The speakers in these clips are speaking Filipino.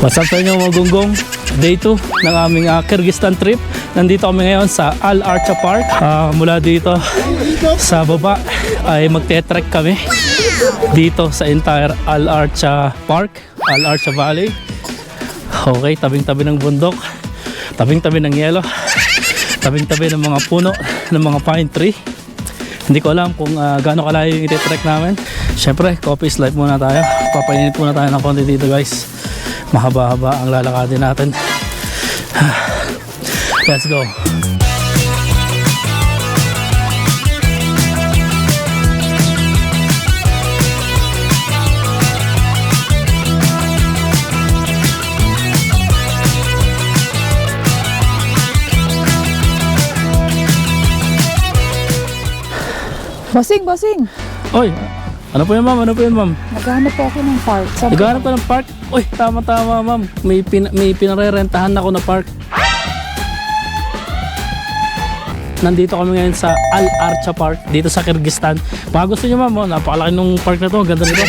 What's up sa inyo mga gunggong? Day 2 ng aming Kyrgyzstan trip. Nandito kami ngayon sa Al Archa Park. Mula dito sa baba ay magte-trek kami dito sa entire Al Archa Park, Al Archa Valley. Okay, tabing-tabi ng bundok, tabing-tabi ng yelo, tabing-tabi ng mga puno, ng mga pine tree. Hindi ko alam kung gaano kalayo yung ite-trek namin. Siyempre, coffee is life muna tayo. Papainit muna tayo ng konti dito, guys. Mahaba-haba ang lalakadin natin. Let's go. Bossing! Oy, ano po yun, ma'am? Ano po yun, ma'am? Naghahanap po ako ng park. Naghahanap ka ng park? Uy, tama-tama, ma'am. May pinarerentahan ako na park. Nandito kami ngayon sa Al Archa Park, dito sa Kyrgyzstan. Baka gusto nyo, ma'am, napakalaki nung park na to. Ganda nito.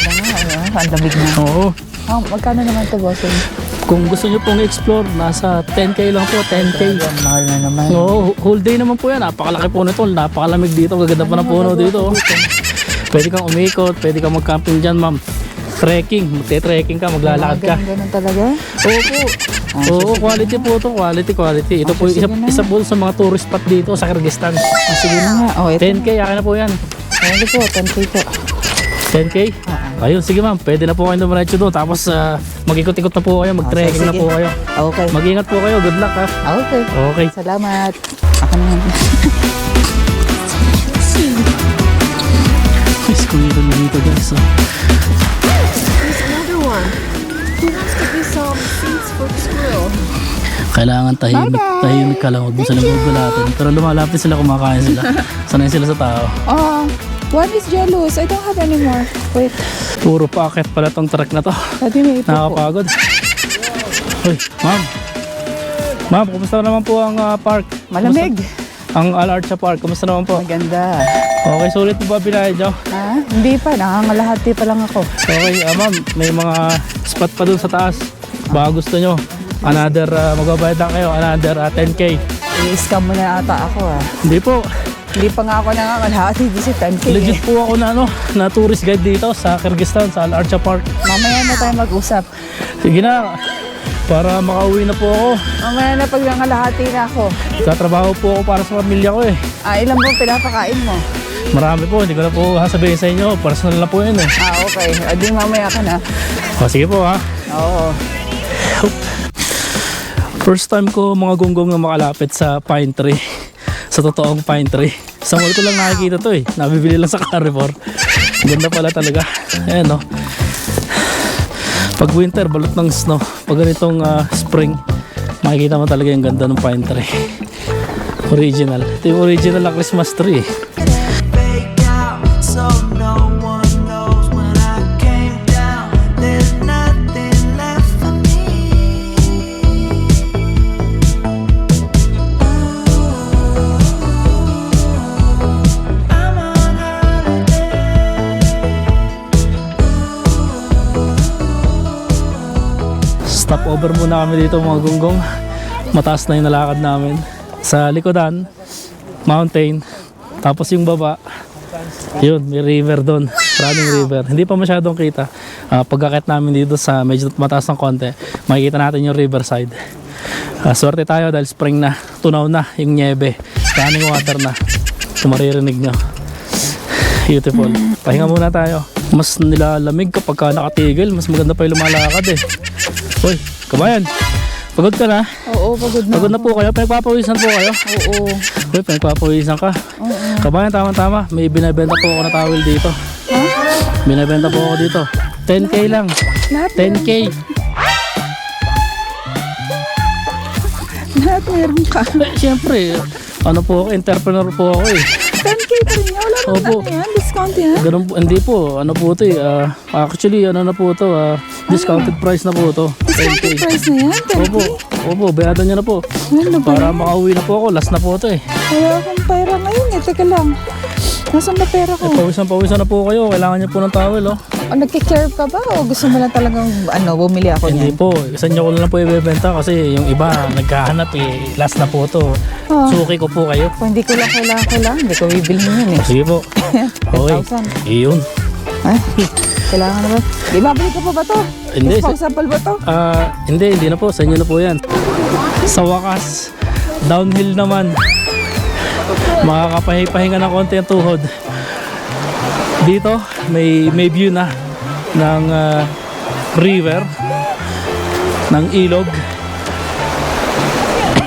Ang lamig na. Oo. Magkano naman ito, bossing? Kung gusto nyo pong i-explore, nasa 10K lang po, 10K. Mahal na naman. Oo, whole day naman po yan. Napakalaki po nito. Napakalamig dito. Gaganda pa ng puno dito. Pwede kang umikot, pwede kang mag-camping dyan, ma'am. Trekking, magte-trekking ka, maglalakad ka. Ganun talaga? Oo po. Oo, quality po ito, quality. Ito po isa po sa mga tourist spot dito sa Kyrgyzstan. Sige na nga. Ito 10K, akin na po yan. Ano po, 10K po. 10K? Ayun, sige ma'am, pwede na po kayo dumiretso doon. Tapos mag-ikot-ikot na po kayo, mag-trekking na po kayo. Okay. Mag-ingat po kayo, good luck ha. Okay. Okay. Salamat. Ako na yan. Miss ko yun na dito guys. There's another one. Who wants to be some seats for the squirrel? Kailangan tahimik ka lang, huwag mo silang gugulatin. Pero lumalapit sila, kumakain sila. Sanay sila sa tao. One is jealous. I don't have any more. Wait. Puro packet pala tong truck na to. Sabi may ipo po. Nakakapagod. Uy, ma'am. Ma'am, kumusta naman po ang park? Malamig. Ang Al Archa Park, kumusta naman po? Maganda. Okay, sulit po ba binayad nyo? Ha? Hindi pa. Nangangalahati pa lang ako. Okay, ma'am, may mga spot pa dun sa taas. Baka gusto nyo. Another, magbabayad lang kayo, another 10K. I-scam mo na ata ako Hindi po. Hindi pa nga ako nangangalahati. Di si 10K. Legit po ako na tourist guide dito sa Kyrgyzstan, sa Al Archa Park. Mamaya na tayo mag-usap. Sige na, para makauwi na po ako. Mamaya na pag nangalahati na ako. Katrabaho po ako para sa pamilya ko eh. Ilan bang pinapakain mo? Marami po, hindi ko na po sasabihin sa inyo. Personal na po yun eh. Okay. Adi mamaya ka na. Sige po ha. Oo. First time ko mga gunggong na makalapit sa pine tree. Sa totoong pine tree. Sa mall ko lang nakikita to eh. Nabibili lang sa Carrefour. Ganda pala talaga. Ayan no. Pag winter, balot ng snow. Pag ganitong spring, makikita mo talaga yung ganda ng pine tree. Original. Ito yung original na Christmas tree. Stop over muna kami dito mga gunggong. Mataas na yung nalakad namin. Sa likodan, mountain. Tapos yung baba, yun, may river doon. Running river. Hindi pa masyadong kita. Pagkakit namin dito sa medyo mataas ng konti, makikita natin yung riverside. Swerte tayo dahil spring na. Tunaw na yung niebe. Running water na. Kung maririnig nyo. Beautiful. Pahinga muna tayo. Mas nilalamig kapag nakatigil. Mas maganda pa yung lumalakad eh. Uy, kabayan. Pagod ka na? Oo, pagod na. Pagod na po kayo? Pinagpapawisan po kayo? Oo. Uy, pinagpapawisan ka. Kabayan, tama-tama. May binibenta po ako na towel dito. Ha? Binibenta po ako dito. 10K lang. Lahat 10K. Lahat meron ka. Siyempre, ano po ako, entrepreneur po ako eh. 10K pa rin niya. Wala naman Opo. ano yan. Discount yan. Ganun po, hindi po, ano po ito eh. Actually, ano na po ito, discounted price na po ito. Discounted price na yan? 10K? Opo, bayadan nyo na po. Ano ba Para yan? makauwi na po ako, last na po ito eh. Wala akong pera ngayon eh. Teka lang. Nasaan ba pera ko? Pawisan na po kayo, kailangan nyo po ng towel oh. O nagkikirve ka ba? O gusto mo lang talagang bumili ako Hindi niyan? po, isa nyo ko na lang po ibebenta kasi yung iba nagkahanap eh. Last na po to. Oh. Suki ko po kayo. Kung hindi ko lang kailangan, hindi ko bibili yun eh. Sige po. Okay. 10,000. Iyon. Ay, kailangan na ba? Di babalik ka pa ba to? Hindi. Disposable ba to? Hindi na po. Sa inyo na po yan. Sa wakas, downhill naman. Makakapahinga ng konti ang tuhod. Dito, may view na ng river, ng ilog.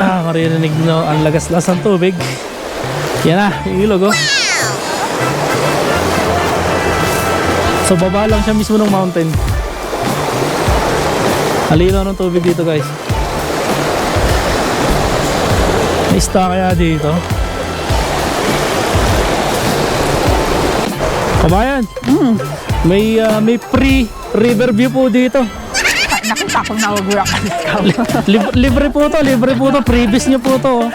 Maririnig nyo ang lagas-las ng tubig. Yan na, yung ilog oh. So baba lang siya mismo ng mountain. Halinaw ng tubig dito guys. May isda kaya dito? Kabayan, may free river view po dito. Nakita ko na wag Libre po to, previous nyo po to.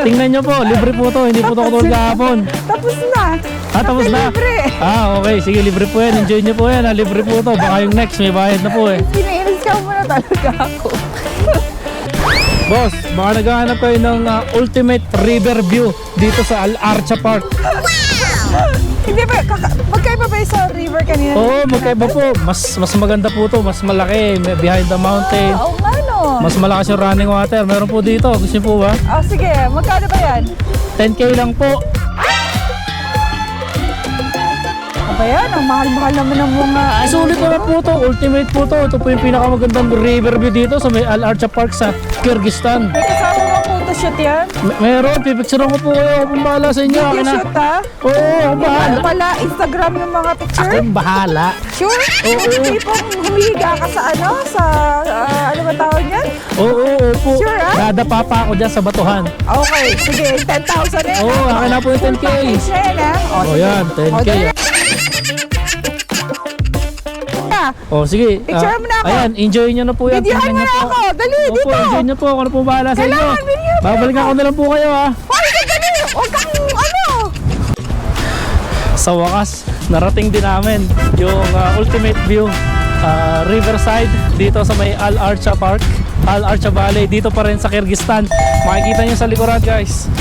Tingnan nyo po, libre po to, hindi po to katulad kahapon. Tapos na. Tapos na? Libre. Okay, sige, libre po yan, enjoy nyo po yan, libre po to. Baka yung next, may bayad na po eh. Pinainis ka mo na talaga ako. Boss, baka naghahanap kayo ng ultimate river view dito sa Al Archa Park. Hindi ba, magkaiba ba yung sa river kanina? Oo, magkaiba po. Mas maganda po to, mas malaki, may behind the mountain. Oo nga no. Mas malakas yung running water. Meron po dito, gusto niyo po ba? Sige, magkano ba yan? 10K lang po. Ano ba yan? Ang mahal-mahal naman ng mga... Sulit naman po to, ultimate po to. Ito po yung pinakamagandang river view dito sa may Al Archa Park sa Kyrgyzstan. May kasama mga photoshoot yan? Meron, pipicturean ko po kayo. Akong bahala sa inyo. Akin na. Photoshoot ha? Oo, akong bahala. Pala, Instagram yung mga picture? Akong bahala. Sure? Oo. Hindi po humihiga ka sa ano ba tawag yan? Oo, po. Sure, ah? Nadapa pa ako dyan sa batuhan. Okay, sige, 10,000 yan. Oo, akin na po yung 10K. Package na yan ha? O yan, 10K. Sige. Picture mo na ako. Ayan, enjoy nyo na po yan. Videohan mo Tingnan na nyo po. ako. Dali, Opo, dito. enjoy nyo po. Ako na po bahala sa inyo. Kailangan, video mo Babalikan ko na lang po kayo ha. Hoy, dali! Huwag kang Sa wakas, narating din namin yung ultimate view riverside dito sa may Al Archa Park, Al Archa Valley, dito pa rin sa Kyrgyzstan. Makikita nyo sa likuran guys,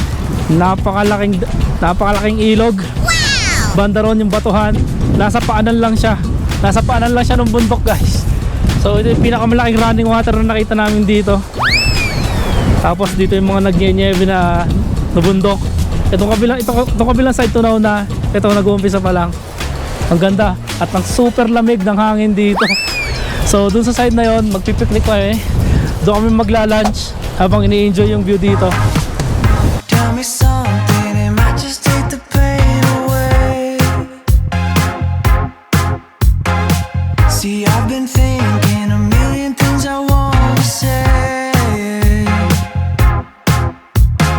napakalaking ilog. Banda ron yung batuhan, nasa paanan lang siya ng bundok guys. So ito yung pinakamalaking running water na nakita namin dito. Tapos dito yung mga nagyenyebe na bundok. Itong kabilang side tunaw na ito nag-uumpisa pa lang. Ang ganda at ang super lamig ng hangin dito. So dun sa side na yon, magpipiknik kami. Doon kami magla-lunch habang ini-enjoy yung view dito. Tell me something, it might just take the pain away. See, I've been thinking a million things I wanna say.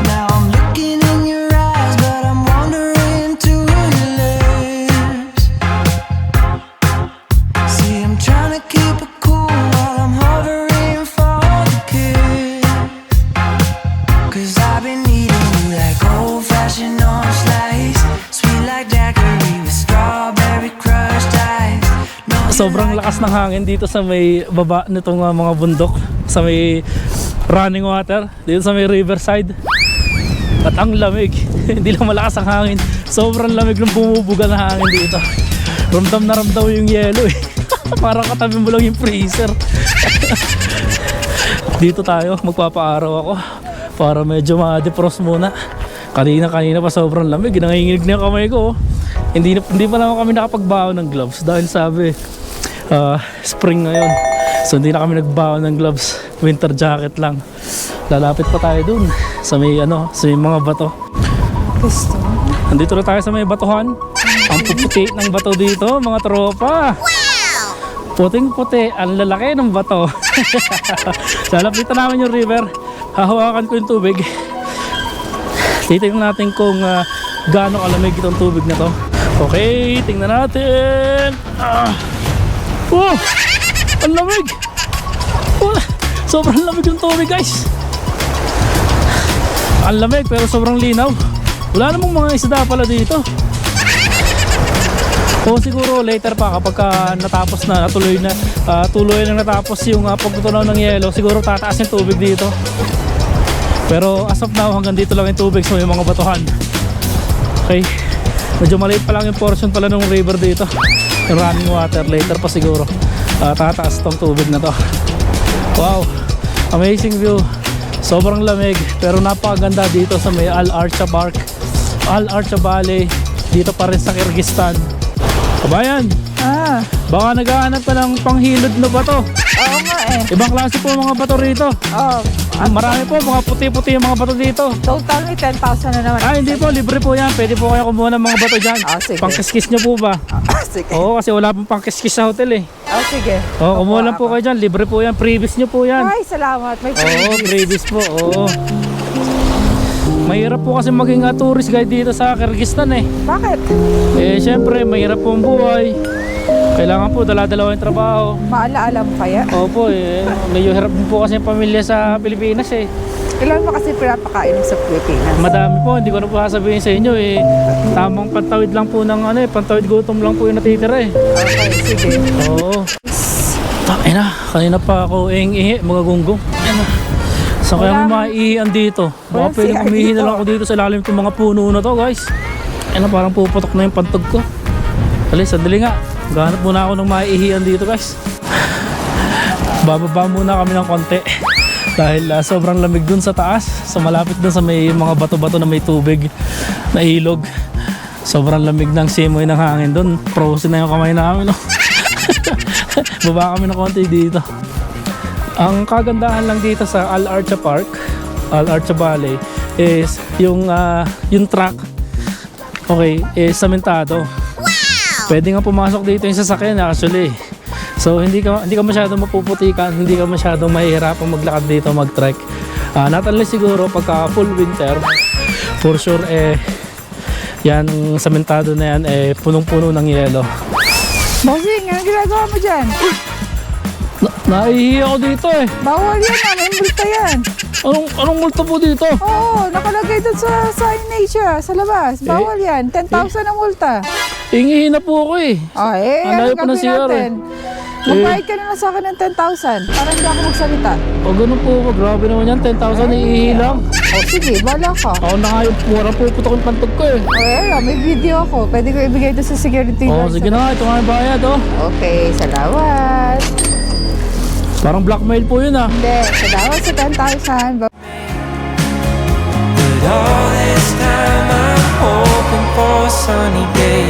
Now I'm looking in your eyes, but I'm wandering to your lips. See, I'm trying to keep it cool while I'm hovering for the kiss. 'Cause I've been needing you like old-fashioned orange slice, sweet like daiquiri with strawberry crushed ice. Sobrang lakas ng hangin dito sa may baba nitong mga bundok, sa may running water, dito sa may riverside. At ang lamig, hindi lang malakas ang hangin, sobrang lamig ng bumubuga na hangin dito. Ramdam na ramdam yung yelo eh. Parang katabi mo lang yung freezer. Dito tayo, magpapaaraw ako para medyo ma-defrost muna. Kanina pa sobrang lamig, nanginginig na yung kamay ko. Hindi pa naman kami nakapagbaon ng gloves dahil sabi spring ngayon. So hindi na kami nagbaon ng gloves, winter jacket lang. Lalapit pa tayo dun sa may sa may mga bato. Gusto. Nandito na tayo sa may batuhan. Ang puputi ng bato dito, mga tropa. Puting-puti, ang lalaki ng bato. Lalapitan namin yung river. Hahawakan ko yung tubig. Titingnan natin kung gaano kalamig itong tubig na to. Okay, tingnan natin. Oh, ang lamig. Sobrang lamig yung tubig guys. Ang lamig pero sobrang linaw. Wala namang mga isda pala dito. O siguro later pa kapag natapos na, tuloy na natapos yung pagtutunaw ng yelo, siguro tataas yung tubig dito. Pero as of now, hanggang dito lang yung tubig sa may mga batuhan. Okay, medyo maliit pa lang yung portion pala ng river dito, yung running water. Later pa siguro tataas tong tubig na to. Wow, amazing view. Sobrang lamig pero napakaganda dito sa may Al Archa Park, Al Archa Valley, dito pa rin sa Kyrgyzstan. Kabayan, baka naghahanap ka ng panghilod na bato. Oo nga eh. Ibang klase po mga bato rito. Oh, Marami po, mga puti-puti yung mga bato dito. total may 10,000 na naman. Hindi po, libre po yan. Pwede po kayo kumuha ng mga bato dyan. Sige. Pangkiskis nyo po ba? Sige. Oo, kasi wala pong pangkiskis sa hotel eh. Sige. Oo, kumuha lang po kayo dyan. Libre po yan. Previous nyo po yan. Ay, salamat. May Oo, previous po. Oo. Mahirap po kasi maging tourist guide dito sa Kyrgyzstan eh. Bakit? Syempre, mahirap po ang buhay. Kailangan po dala-dalawa yung trabaho. Maala-alam kaya? Opo medyo hirap din po kasi yung pamilya sa Pilipinas eh. Kailan mo kasi pinapakain mo sa Pilipinas? Madami po, hindi ko na po sasabihin sa inyo eh. Tamang pantawid lang po ng pantawid gutom lang po yung natitira eh. Okay, sige. Oo. Ay na, kanina pa ako ihi mga gunggong. So kaya mo maiihan dito. Baka Walang pwedeng CR umihi na dito. lang ako dito sa ilalim ng mga puno na to guys. Parang puputok na yung pantog ko. Alis, sandali nga. Gahanap muna ako ng maiihian dito guys. Bababa muna kami ng konti. Dahil sobrang lamig dun sa taas. So malapit dun sa may mga bato-bato na may tubig na ilog. Sobrang lamig ng simoy ng hangin dun. Frozen na yung kamay namin. No? Baba kami ng konti dito. Ang kagandahan lang dito sa Al Archa Park, Al Archa Valley is yung track, okay, is samentado. Pwede nga pumasok dito yung sasakyan actually. So hindi ka masyadong mapuputikan, hindi ka masyadong mahihirapang maglakad dito, mag-trek. Not unless siguro pagka full winter, for sure yan samentado na yan punong-puno ng yelo. Bossing, anong ginagawa mo dyan? Naihiya ako dito eh. Bawal yan may multa yan. Anong multo po dito? Oo, nakalagay doon sa signage sa labas. Bawal yan, 10,000 na multa. Hingihin na po ako eh. Ang layo pa ng gagawin CR natin? Magbayad ka na lang sa akin ng 10,000 para hindi ako magsalita. Ganun po ako. Grabe naman yan. 10,000 iihi lang. Sige, bala ka. Ako na nga yung pura puputok yung pantog ko eh. May video ako. Pwede ko ibigay doon sa security guard. Sige na nga. Ito nga yung bayad Okay, salamat. Parang blackmail po yun ah. Hindi, salamat sa 10,000. But all this time I'm hoping for a sunny day.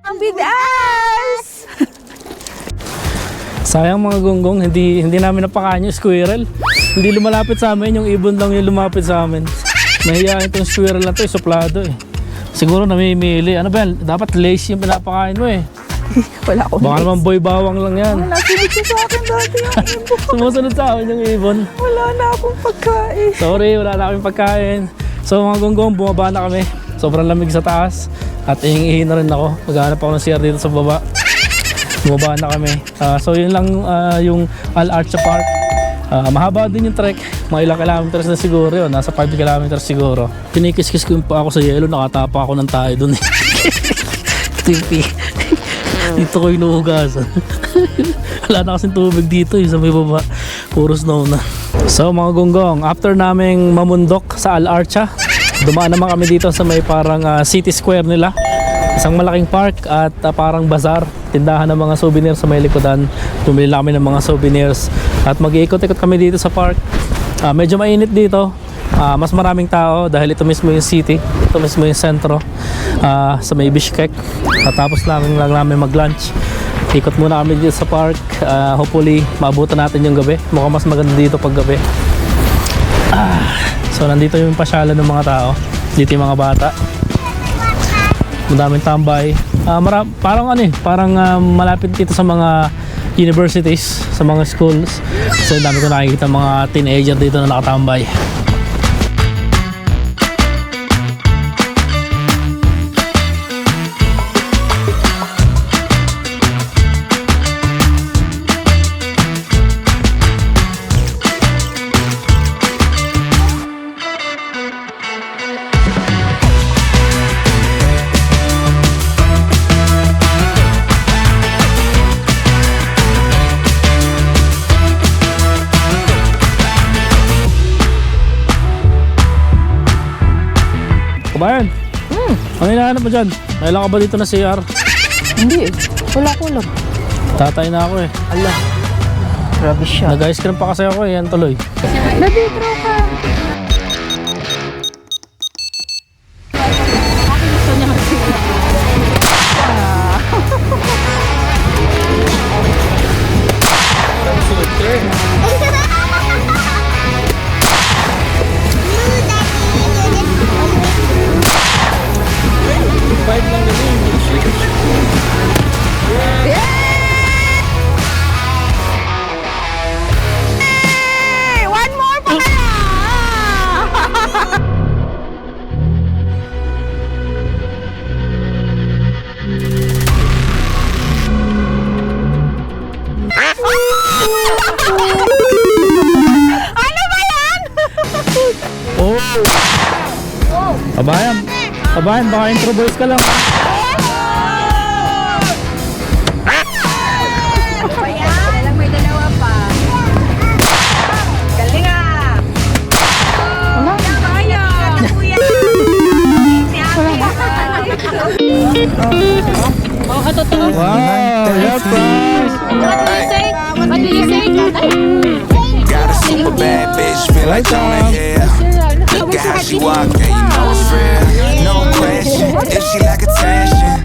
Ang bidas! Sayang mga gonggong. Hindi namin napakain yung squirrel. Hindi lumalapit sa amin. Yung ibon lang yung lumapit sa amin. Mahihayin itong squirrel na to. Suplado eh. Siguro namimili. Ano ba yan? Dapat lace yung pinapakain mo eh. Wala akong Baka naman boy bawang lang yan. nasunod siya sa akin dati yung ibon. Sumusunod sa amin yung ibon. Wala na akong pagkain. Sorry, wala na kaming pagkain. So mga gonggong, bumaba na kami. Sobrang lamig sa taas. At ihingi na rin ako. Maghanap ako ng CR dito sa baba. Bumaba na kami. So yun lang yung Al Archa Park. Mahaba din yung trek. Mga ilang kilometers na siguro yun. Nasa 5 kilometers siguro. Kinikis-kis ko pa ako sa yelo. Nakatapa ako ng tayo dun. Tipi. Dito ko inuhugasan. Wala na kasing tubig dito sa may baba. Puro snow na. So mga gonggong, after naming mamundok sa Al Archa, dumaan naman kami dito sa may parang city square nila. Isang malaking park at parang bazaar. Tindahan ng mga souvenirs sa may likodan. Bumili lang kami ng mga souvenirs. At mag-iikot-ikot kami dito sa park. Medyo mainit dito. Mas maraming tao dahil ito mismo yung city. Ito mismo yung sentro sa may Bishkek. At tapos lang namin mag-lunch. Ikot muna kami dito sa park. Hopefully, maabutan natin yung gabi. Mukhang mas maganda dito pag gabi. So, nandito yung pasyalan ng mga tao. Dito yung mga bata. Madaming tambay. Parang malapit dito sa mga universities, sa mga schools. So, dami ko nakikita mga teenager dito na nakatambay. Kabayan, ano hinahanap mo dyan? Kailan ka ba dito na CR? Hindi eh. Wala kulang. Tatay na ako eh. Ala. Grabe siya. Nag-ice cream pa kasi ako eh, yan tuloy. Nabitro ka. Hey, one more pa kaya! Ano ba yan? Oh! Kabayan, kabayan, baka intro boys ka lang. Ayan, may dalawa pa. Galing ah! Kaya! Kuya! Si Ate. Wow! Yes, guys! What do you say? Got a super bad bitch, feel like Jonah Hill. Look at how she walk, yeah, you know it's real. No question, if she like attention,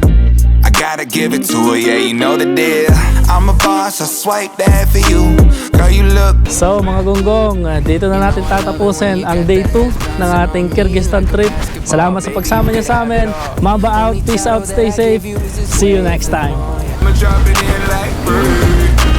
I gotta give it to her, yeah, you know the deal. I'm a boss, I swipe that for you. Girl, you look So mga gonggong, dito na natin tatapusin ang day 2 ng ating Kyrgyzstan trip. Salamat sa pagsama niyo sa amin. Mamba out, peace out, stay safe. See you next time. I'm dropping in like bird.